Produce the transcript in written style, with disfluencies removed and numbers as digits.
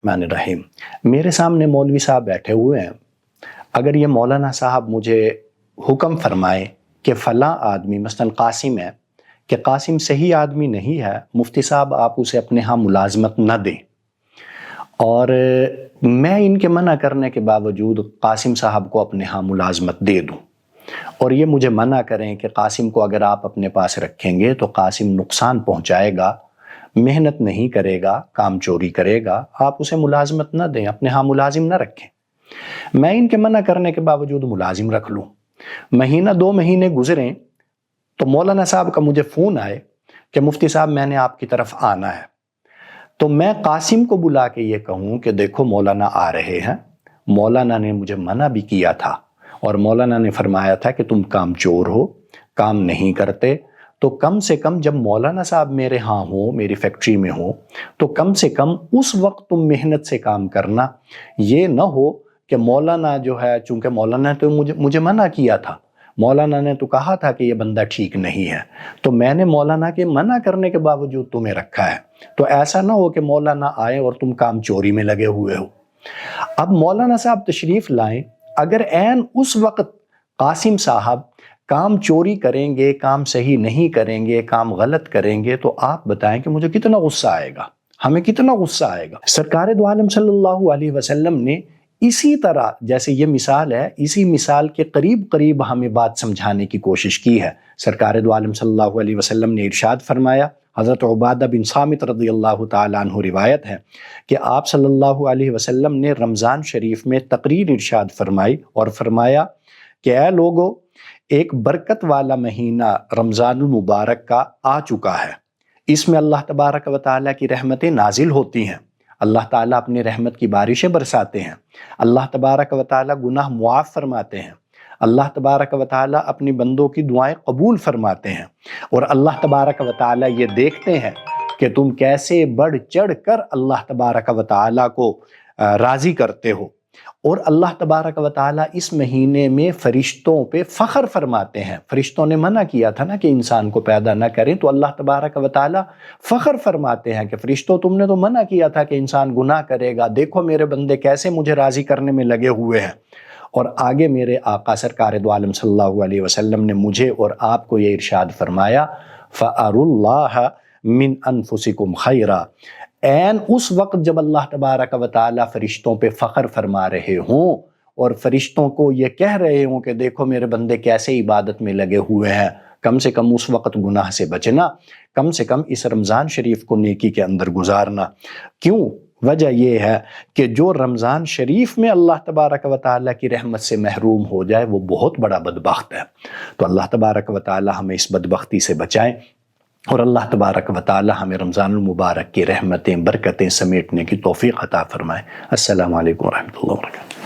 बिस्मिल्लाहिर्रहमानिर्रहीम मेरे सामने मौलवी साहब बैठे हुए हैं। अगर ये मौलाना साहब मुझे हुक्म फरमाए कि फ़लाँ आदमी मसलन कासिम है कि कासिम सही आदमी नहीं है, मुफ्ती साहब आप उसे अपने यहाँ मुलाजमत न दें, और मैं इनके मना करने के बावजूद कासिम साहब को अपने यहाँ मुलाजमत दे दूँ, और ये मुझे मना करें कि कासिम को अगर आप अपने पास रखेंगे तो कासिम नुकसान पहुँचाएगा, मेहनत नहीं करेगा, काम चोरी करेगा, आप उसे मुलाजमत न दें, अपने यहाँ मुलाजिम न रखें। मैं इनके मना करने के बावजूद मुलाजिम रख लूँ। महीना 2 महीने गुजरें तो मौलाना साहब का मुझे फ़ोन आए कि मुफ्ती साहब मैंने आपकी तरफ आना है। तो मैं कासिम को बुला के ये कहूँ कि देखो मौलाना आ रहे हैं, मौलाना ने मुझे मना भी किया था और मौलाना ने फरमाया था कि तुम काम चोर हो, काम नहीं करते, तो कम से कम जब मौलाना साहब मेरे यहाँ हो, मेरी फैक्ट्री में हो, तो कम से कम उस वक्त तुम मेहनत से काम करना। ये न हो कि मौलाना जो है, चूँकि मौलाना ने तो मुझे मना किया था, मौलाना ने तो कहा था कि ये बंदा ठीक नहीं है, तो मैंने मौलाना के मना करने के बावजूद तुम्हें रखा है। तो ऐसा ना हो कि मौलाना आए और तुम काम चोरी में लगे हुए हो। अब मौलाना साहब तशरीफ़ लाएं, अगर ऐन उस वक्त कासिम साहब काम चोरी करेंगे, काम सही नहीं करेंगे, काम गलत करेंगे, तो आप बताएं कि मुझे कितना गुस्सा आएगा, हमें कितना गुस्सा आएगा। सरकार दो आलम सल्लल्लाहु अलैहि वसल्लम ने इसी तरह, जैसे ये मिसाल है, इसी मिसाल के करीब करीब हमें बात समझाने की कोशिश की है। सरकार दो आलम सल्लल्लाहु अलैहि वसल्लम ने इरशाद फरमाया, हज़रत उबादा बिन सामित रज़ियल्लाहु ताला अन्हु रिवायत है कि आप सल्लल्लाहु अलैहि वसल्लम ने रमज़ान शरीफ में तकरीर इरशाद फरमाई और फरमाया कि ऐ लोगो, एक बरकत वाला महीना रमज़ानुल मुबारक का आ चुका है, इसमें अल्लाह तबारक व तआला की रहमतें नाजिल होती हैं, अल्लाह ताला अपनी रहमत की बारिशें बरसाते हैं, अल्लाह तबारक व तआला गुनाह मुआफ़ फरमाते हैं, अल्लाह तबारक व तआला अपनी बंदों की दुआएं कबूल फरमाते हैं, और अल्लाह तबारक व तआला ये देखते हैं कि तुम कैसे बढ़ चढ़ कर अल्लाह तबारक व तआला को राज़ी करते हो। और अल्लाह तबारक व तआला इस महीने में फ़रिश्तों पे फ़ख्र फरमाते हैं। फ़रिश्तों ने मना किया था ना कि इंसान को पैदा ना करें, तो अल्लाह तबारक व तआला फ़ख्र फरमाते हैं कि फ़रिश्तों तुमने तो मना किया था कि इंसान गुनाह करेगा, देखो मेरे बंदे कैसे मुझे राज़ी करने में लगे हुए हैं। और आगे मेरे आका सरकार दो आलम सल्लल्लाहु अलैहि वसल्लम ने मुझे और आपको ये इरशाद फरमाया, फ़अरुल्लाह मिन अनफुसिकुम खैरा, ऐन उस वक्त जब अल्लाह तबारक व तआला फ़रिश्तों पे फ़ख्र फरमा रहे हों और फ़रिश्तों को ये कह रहे हों कि देखो मेरे बंदे कैसे इबादत में लगे हुए हैं, कम से कम उस वक्त गुनाह से बचना, कम से कम इस रमज़ान शरीफ को नेकी के अंदर गुजारना। क्यों? वजह यह है कि जो रमज़ान शरीफ में अल्लाह तबारक व तआला की रहमत से महरूम हो जाए वो बहुत बड़ा बदबख्त है। तो अल्लाह तबारक व तआला हमें इस बदबख्ती से बचाएं और अल्लाह तबारक व तआला हमें रमज़ानुल मुबारक की रहमतें, बरकतें समेटने की तौफ़ीक़ अता फ़रमाए। अस्सलामु अलैकुम व रहमतुल्लाहि व बरकातुहू।